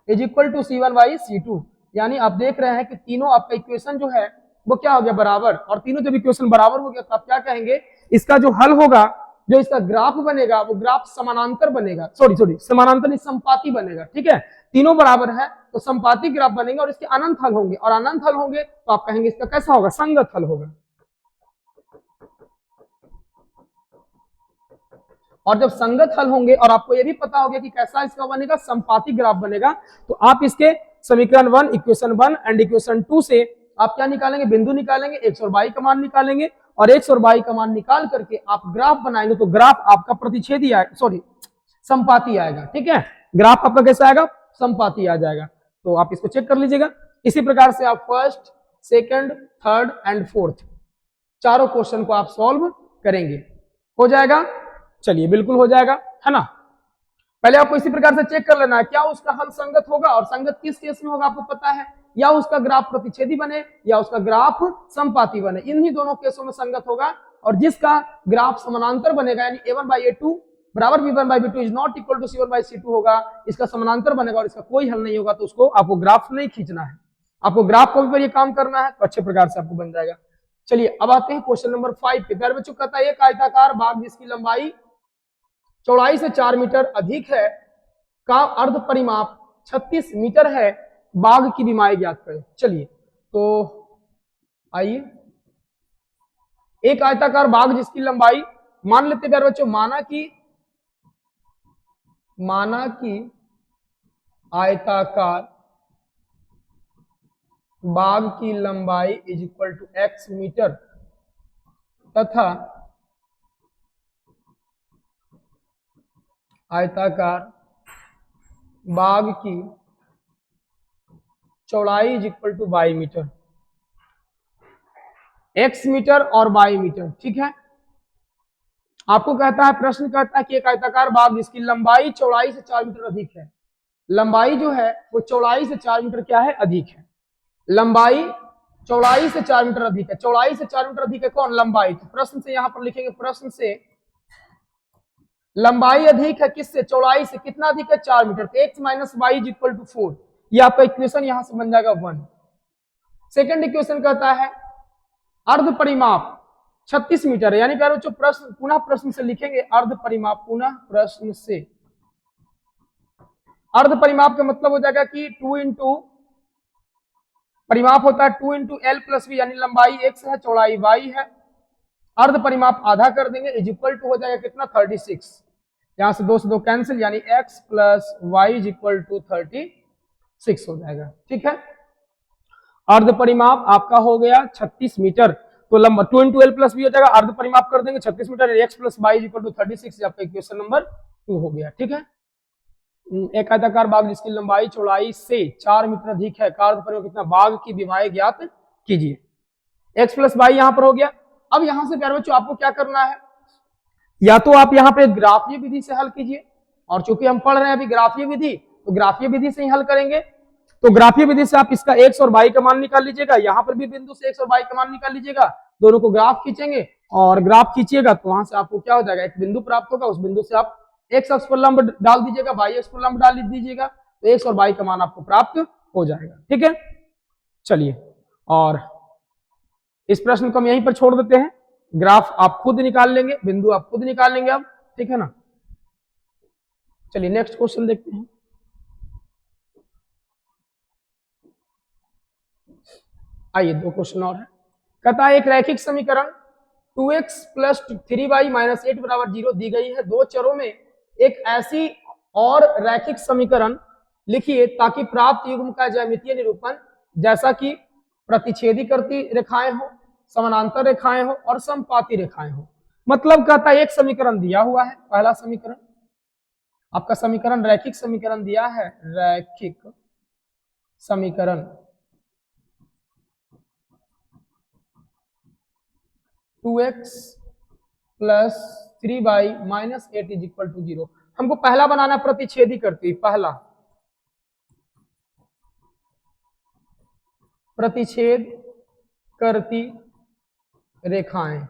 is equal to c1 by c2। यानी आप देख रहे हैं कि तीनों आपका इक्वेशन जो है वो क्या हो गया बराबर, और तीनों जब इक्वेशन बराबर हो गया तो आप क्या कहेंगे, इसका जो हल होगा, जो इसका ग्राफ बनेगा वो ग्राफ समानांतर बनेगा, सॉरी समानांतर नहीं संपाती बनेगा। ठीक है, तीनों बराबर है तो संपाती ग्राफ बनेगा और इसके अनंत हल होंगे, और अनंत हल होंगे तो आप कहेंगे इसका कैसा होगा, संगत हल होगा। और जब संगत हल होंगे और आपको यह भी पता होगा कि कैसा इसका बनेगा, संपाती ग्राफ बनेगा, तो आप इसके समीकरण 1 इक्वेशन 1 एंड इक्वेशन 2 से आप क्या निकालेंगे, बिंदु निकालेंगे, x और y का मान निकालेंगे, और x और y का मान निकाल करके आप ग्राफ बनाएंगे तो ग्राफ आपका प्रतिच्छेदी आएगा, सॉरी संपाती आएगा। ठीक है, ग्राफ आपका कैसा आएगा, संपाती आ जाएगा। तो आप इसको चेक कर लीजिएगा। इसी प्रकार से आप first, second, third and fourth चारों क्वेश्चन को आप सॉल्व करेंगे, हो जाएगा। चलिए बिल्कुल हो जाएगा, है ना। पहले आपको इसी प्रकार से चेक कर लेना है क्या उसका हल संगत होगा, और संगत किस केस में होगा आपको पता है, या उसका ग्राफ प्रतिच्छेदी बने या उसका ग्राफ संपाती बने, इन्हीं दोनों केसों में संगत होगा। और जिसका ग्राफ समानांतर बनेगा यानी a1 बाई a2 बराबर b1 by b2 is not equal to c1 by c2 होगा, इसका समानांतर बनेगा और इसका कोई हल नहीं होगा, तो उसको आपको ग्राफ नहीं खींचना है, आपको ग्राफ कॉपी पर ये काम करना है, तो अच्छे प्रकार से आपको बन जाएगा। चलिए अब आते हैं क्वेश्चन नंबर 5 पे। प्यारे बच्चों कहता है एक आयताकार बाग जिसकी लंबाई चौड़ाई से 4 मीटर अधिक है का अर्ध परिमाप 36 मीटर है, बाग की बीमारी ज्ञात करें। चलिए तो आइए, एक आयताकार बाग जिसकी लंबाई मान लेते प्यारे बच्चों, माना कि आयताकार बाग की लंबाई is equal to x metre तथा आयताकार बाग की चौड़ाई is equal to 22 metre, x metre और 22 मीटर। ठीक है, आपको कहता है, प्रश्न कहता है कि एक आयताकार बाग जिसकी लंबाई चौड़ाई से 4 मीटर अधिक है, लंबाई जो है वो चौड़ाई से 4 मीटर क्या है, अधिक है। लंबाई चौड़ाई से 4 मीटर अधिक है, चौड़ाई से 4 मीटर अधिक है कौन, लंबाई। तो प्रश्न से यहां पर लिखेंगे, प्रश्न से लंबाई अधिक है किससे, चौड़ाई से, कितना अधिक है, 4 मीटर। तो x minus y is equal to 4, ये आपका इक्वेशन यहां से बन जाएगा 1। सेकंड इक्वेशन कहता है अर्ध परिमाप 36 मीटर है, यानी प्यारे बच्चों प्रश्न पुनः प्रश्न से लिखेंगे अर्ध परिमाप, पुनः प्रश्न से अर्ध परिमाप का मतलब हो जाएगा कि 2 इंटू परिमाप होता है 2 इंटू एल प्लस बी, यानी लंबाई x है चौड़ाई y है, अर्ध परिमाप आधा कर देंगे इज इक्वल टू हो जाएगा कितना 36, यहां से 2 से 2 कैंसिल, यानी x plus y is equal to 36 हो जाएगा। ठीक है, अर्ध परिमाप आपका हो गया 36 मीटर, तो लंबा 2 इंटू एल प्लस बी हो जाएगा, अर्ध परिमाप कर देंगे 36 metre, x plus y is equal to 36, आपका इक्वेशन नंबर 2 हो गया। ठीक है, एक आयताकार बाग जिसकी लंबाई चौड़ाई से 4 मीटर अधिक है, कार्य परिमाप कितना, बाग की विमाएं ज्ञात कीजिए। x प्लस वाई यहां पर हो गया। अब यहां से प्यारे बच्चों आपको क्या करना है, या तो आप यहाँ पे ग्राफीय विधि से हल कीजिए, और चूंकि हम पढ़ रहे हैं अभी ग्राफीय विधि, तो ग्राफीय विधि से ही हल करेंगे। तो ग्राफीय विधि से आप इसका x और y का मान निकाल लीजिएगा, यहाँ पर भी बिंदु से x और y का मान निकाल लीजिएगा, दोनों को ग्राफ खींचेंगे, और ग्राफ खींचिएगा तो वहां से आपको क्या हो जाएगा, एक बिंदु प्राप्त होगा, उस बिंदु से आप x अक्ष पर लंब डाल दीजिएगा, y अक्ष पर लंब डाल दीजिएगा, तो x और y का मान आपको प्राप्त हो जाएगा। ठीक है, चलिए और इस प्रश्न को हम यहीं पर छोड़ देते हैं, ग्राफ आप खुद निकाल लेंगे, बिंदु आप खुद निकाल लेंगे अब। ठीक है ना, चलिए नेक्स्ट क्वेश्चन देखते हैं। आइए 2 क्वेश्चन और है। कहता है एक रैखिक समीकरण 2x प्लस 3y माइनस 8 बराबर 0 दी गई है, दो चरों में एक ऐसी और रैखिक समीकरण लिखिए ताकि प्राप्त युग्म का ज्यामितीय निरूपण जैसा कि प्रतिच्छेदी करती रेखाएं हो, समानांतर रेखाएं हो और समपाती रेखाएं हो। मतलब कहता है एक समीकरण दिया हुआ है, पहला समीकरण आपका समीकरण रैखिक समीकरण दिया है, रैखिक समीकरण 2x plus 3y minus 8 is equal to 0। हमको पहला बनाना प्रतिच्छेदी करती, पहला प्रतिच्छेद करती रेखाएं,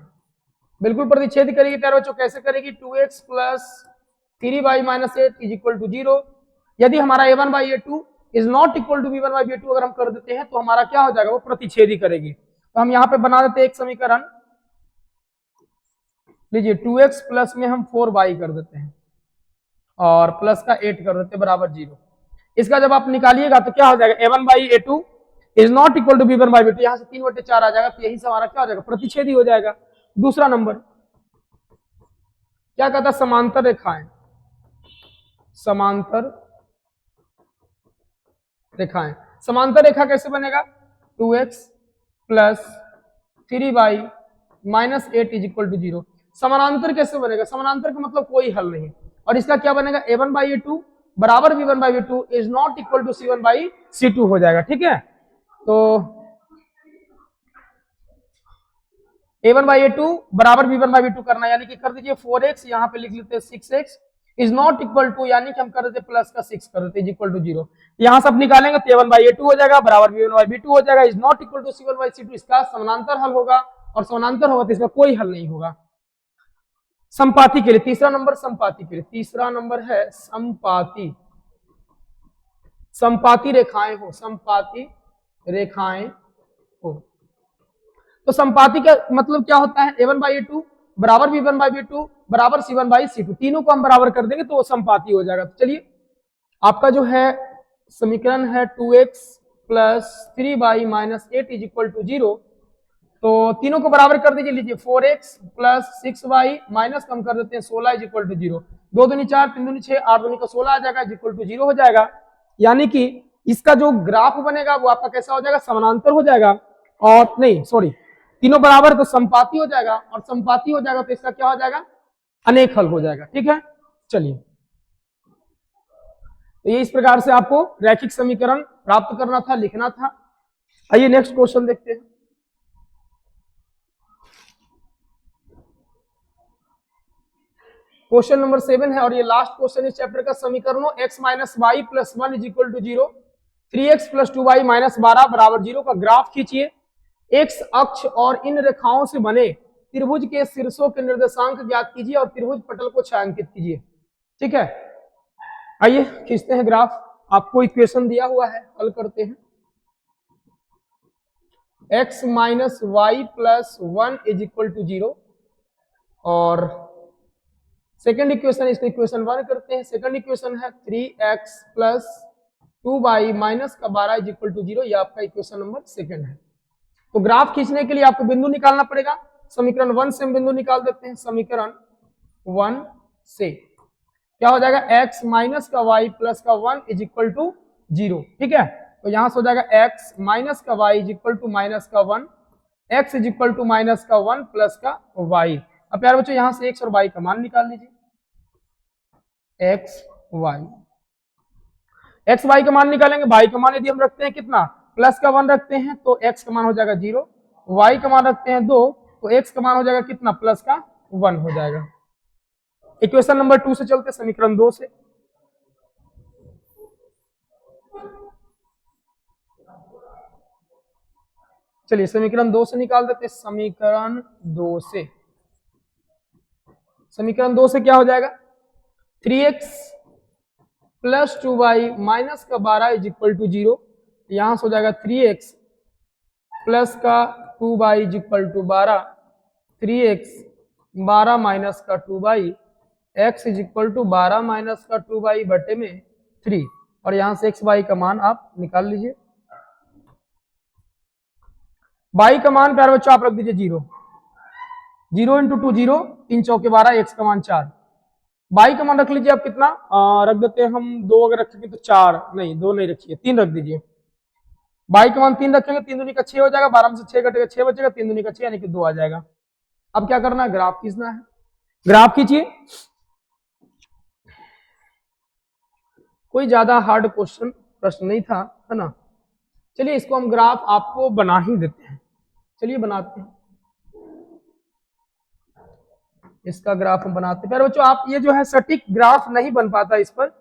बिल्कुल प्रतिच्छेद करेगी प्यारे बच्चों। कैसे करेगी? 2x plus 3y minus 8 is equal to 0। यदि हमारा a1 by a2 is not equal to b1 by b2 अगर हम कर देते हैं तो हमारा क्या हो जाएगा? वो प्रतिच्छेदी करेगी। तो हम यहाँ पे बना देते हैं एक समीकरण, लीजिए 2x प्लस में हम 4y कर देते हैं और प्लस का 8 कर देते हैं बराबर 0। इसका जब आप निकालिएगा तो क्या हो जाएगा? a1 by a2 is not equal to b1 by b2, यहाँ से 3/4 आ जाएगा, तो यही से हमारा क्या हो जाएगा? प्रतिच्छेदी हो जाएगा। दूसरा नंबर क्या कहता है? समांतर रेखाएं, समांतर रेखाएं। समांतर रेखा कैसे बनेगा? 2x plus 3y minus 8 is equal to 0। समानांतर कैसे बनेगा? समानांतर का मतलब कोई हल नहीं, और इसका क्या बनेगा? a1 बाई a2 बराबर b1 by b2 is not equal to c1 by c2 हो जाएगा। ठीक है, तो a1 बाई a2 बराबर b1 बाई b2 करना, यानी कि कर दीजिए 4x, यहाँ पे लिख लेते हैं 6x is not equal to, यानी कि हम कर देते प्लस का 6 कर देते इज इक्वल टू 0। यहाँ सब निकालेंगे तो a1 बाई a2 हो जाएगा बराबर b1 बाई b2 हो जाएगा, is not equal to c1 by c2। इसका समानांतर हल होगा, और समानांतर होगा तो इसका कोई हल नहीं होगा। संपाती के लिए तीसरा नंबर, संपाती के लिए तीसरा नंबर है संपाती, संपाती रेखाएं हो, संपाती रेखाएं हो। तो संपाती का मतलब क्या होता है? a1 बाई a2 बराबर b1 बाई b2 बराबर c1 बाई c2, तीनों को हम बराबर कर देंगे तो वो संपाती हो जाएगा। तो चलिए आपका जो है समीकरण है 2x plus 3y minus 8 is equal to 0, तो तीनों को बराबर कर दीजिए। लीजिए 4x प्लस 6y माइनस कम कर देते हैं 16 इज इक्वल टू 0। 2 दूनी 4, 3 दूनी 6, 8 दूनी का 16 आ जाएगा, इज इक्वल टू 0 हो जाएगा। यानी कि इसका जो ग्राफ बनेगा वो आपका कैसा हो जाएगा? समानांतर हो जाएगा, और नहीं सॉरी, तीनों बराबर तो संपाती हो जाएगा, और संपाती हो जाएगा तो इसका क्या हो जाएगा? अनेक हल हो जाएगा। ठीक है, चलिए तो ये इस प्रकार से आपको रैखिक समीकरण प्राप्त करना था, लिखना था। आइए नेक्स्ट क्वेश्चन देखते हैं। क्वेश्चन नंबर 7 है और ये लास्ट क्वेश्चन इस चैप्टर का। समीकरणों x minus y plus 1 is equal to 0, 3x plus 2y minus 12 बराबर 0 का ग्राफ खींचिए। x अक्ष और इन रेखाओं से बने त्रिभुज के शीर्षों के निर्देशांक ज्ञात कीजिए और त्रिभुज पटल को छायांकित कीजिए। ठीक है, आइए खींचते हैं ग्राफ। आपको इक्वेशन दिया हुआ है, हल करते हैं। x minus y plus 1 is equal to 0, और सेकेंड इक्वेशन, इसको इक्वेशन 1 करते हैं। सेकेंड इक्वेशन है 3x प्लस 2y माइनस का 12 इज इक्वल टू 0, ये आपका इक्वेशन नंबर सेकेंड है। तो ग्राफ खींचने के लिए आपको बिंदु निकालना पड़ेगा। समीकरण 1 से हम बिंदु निकाल देते हैं। समीकरण 1 से क्या हो जाएगा? x माइनस का y प्लस का 1 इज इक्वल टू 0। ठीक है, तो यहां से हो जाएगा x माइनस का y is equal to minus का 1, x is equal to minus का 1 प्लस का y। अब प्यारे बच्चों यहां से x और y का मान निकाल लीजिए। x y का मान निकालेंगे। y का मान यदि हम रखते हैं कितना? प्लस का 1 रखते हैं तो x का मान हो जाएगा 0, y का मान रखते हैं 2 तो x का मान हो जाएगा कितना? प्लस का 1 हो जाएगा। इक्वेशन नंबर 2 से चलते समीकरण 2 से। चलिए समीकरण 2 से निकाल देते। समीकरण 2 से, समीकरण 2 से क्या हो जाएगा? 3x प्लस 2y माइनस का 12 इज इक्वल टू 0, यहां से हो जाएगा 3x प्लस का 2y is equal to 12, 3x 12 minus का 2y, x is equal to 12 minus का 2y बटे में 3, और यहां से x y का मान आप निकाल लीजिए। y का मान प्यारे बच्चों आप रख दीजिए 0, 0 इंटू 2 0, 3 चौके 12, x का मान 4। y का मान रख लीजिए आप कितना? रख देते हैं हम 2, अगर रखेंगे तो 4 नहीं, 2 नहीं रखिए, 3 रख दीजिए। y का मान 3 रखेंगे, 3 दूनी का 6 हो जाएगा, 12 में से 6 घटेगा 6 बचेगा, 3 दूनी का 6 यानी कि 2 आ जाएगा। अब क्या करना है, ग्राफ खींचना है। ग्राफ खींचिए। कोई ज्यादा हार्ड क्वेश्चन प्रश्न नहीं था, है ना। चलिए इसको हम ग्राफ आपको बना ही देते हैं। चलिए बनाते हैं इसका ग्राफ हम बनाते हैं। प्यारे बच्चों आप ये जो है सटीक ग्राफ नहीं बन पाता इस पर,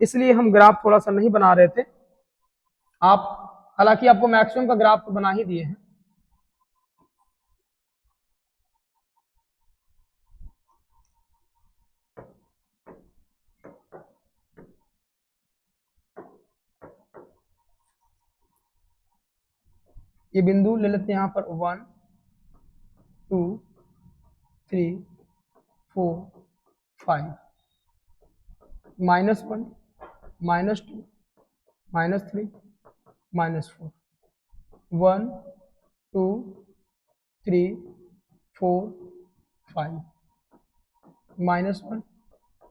इसलिए हम ग्राफ थोड़ा सा नहीं बना रहे थे। आप हालांकि आपको मैक्सिमम का ग्राफ तो बना ही दिए हैं। ये बिंदु ले लेते हैं यहाँ पर 1 2 3 4 5, -1 -2 -3 -4, 1 2 3 4 5, -1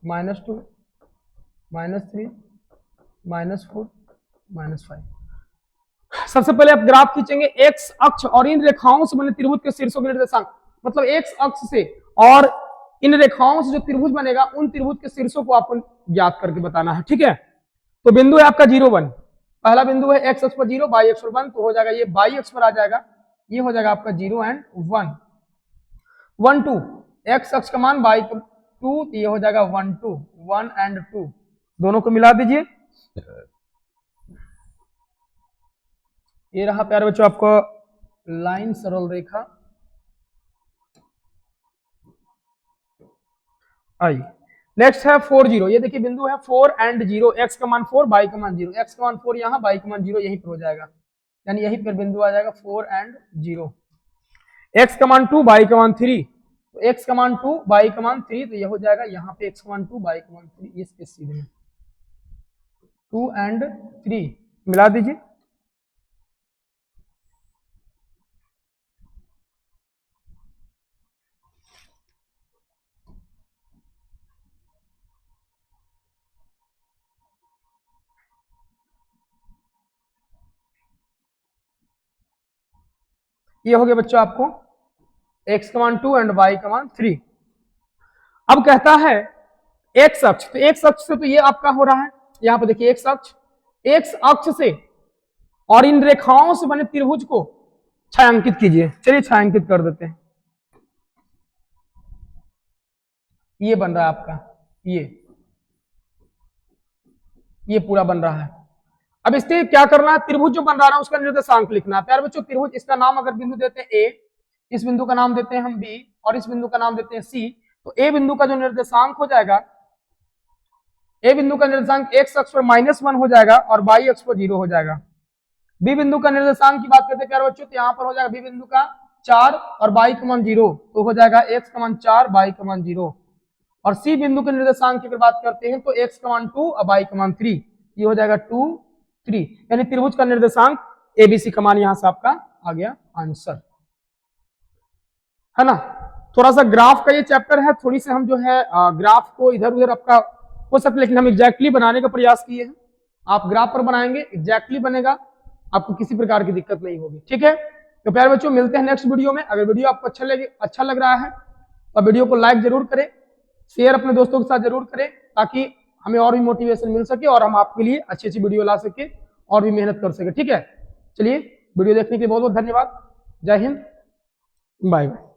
-2 -3 -4 -5। सबसे पहले आप ग्राफ खींचेंगे। एक्स अक्ष और इन रेखाओं से बने त्रिभुज के शीर्षों के निर्देशांक, मतलब एक्स अक्ष से और इन रेखाओं से जो त्रिभुज बनेगा उन त्रिभुज के शीर्षों को आपको ज्ञात करके बताना है। ठीक है, तो बिंदु है आपका 0 1, पहला बिंदु है एक्स अक्ष पर 0, वाई अक्ष पर 1, तो हो जाएगा ये वाई अक्ष पर आ जाएगा, ये हो जाएगा आपका 0 एंड 1। 1 2 एक्स अक्ष का मान वाई 2, तो ये हो जाएगा 1 2, 1 एंड 2, दोनों को मिला दीजिए। ये रहा प्यारे बच्चों आपको लाइन सरल रेखा। आइए नेक्स्ट है 4 0, ये देखिए बिंदु है 4 एंड 0, एक्स का मान 4 वाई का मान 0, एक्स का मान 4 यहाँ, वाई का मान 0 यहीं पर हो जाएगा, यानी यहीं पर बिंदु आ जाएगा 4 एंड 0। एक्स का मान 2 वाई का मान 3, तो एक्स का मान 2 वाई का मान 3, तो ये हो जाएगा यहाँ पे एक्स का मान 2 वाई का मान 3, इसके सीधे में 2 एंड 3 मिला दीजिए। ये हो गया बच्चों आपको x का मान 2 एंड y का मान 3। अब कहता है x अक्ष, तो x अक्ष से तो ये आपका हो रहा है, यहां पर देखिए x अक्ष से और इन रेखाओं से बने त्रिभुज को छायांकित कीजिए। चलिए छायांकित कर देते हैं। ये बन रहा है आपका, ये पूरा बन रहा है। अब इससे क्या करना है, त्रिभुज जो बन रहा है उसका निर्देशांक लिखना है। प्यारे बच्चों त्रिभुज, इसका नाम अगर बिंदु देते हैं ए, इस बिंदु का नाम देते हैं हम बी और इस बिंदु का नाम देते हैं सी, तो ए बिंदु का जो निर्देशांक हो जाएगा, ए बिंदु का निर्देशांक एक्स अक्ष पर -1 हो जाएगा और वाई अक्ष पर 0 हो जाएगा। बी बिंदु का निर्देशांक की बात करते हैं प्यारे बच्चों, तो यहाँ पर हो जाएगा बी बिंदु का 4 और वाई का मान 0, तो हो जाएगा एक्स का मान 4 वाई का मान 0। और सी बिंदु के निर्देशांक की अगर बात करते हैं तो एक्स का मान 2 और वाई का मान 3, ये हो जाएगा 2 3, यानी त्रिभुज का निर्देशांक एबीसी का मान यहां से आपका आ गया आंसर, है ना। थोड़ा सा ग्राफ का ये चैप्टर है, थोड़ी से हम जो है ग्राफ को इधर उधर आपका हो सकता है, लेकिन हम एग्जैक्टली बनाने का प्रयास किए हैं। आप ग्राफ पर बनाएंगे एग्जैक्टली बनेगा, आपको किसी प्रकार की दिक्कत नहीं होगी। ठीक है, तो प्यारे बच्चों मिलते हैं नेक्स्ट वीडियो में। अगर वीडियो आपको अच्छा लग रहा है तो वीडियो को लाइक जरूर करें, शेयर अपने दोस्तों के साथ जरूर करें, ताकि हमें और भी मोटिवेशन मिल सके और हम आपके लिए अच्छी अच्छी वीडियो ला सके और भी मेहनत कर सके। ठीक है, चलिए वीडियो देखने के लिए बहुत बहुत धन्यवाद। जय हिंद, बाय बाय।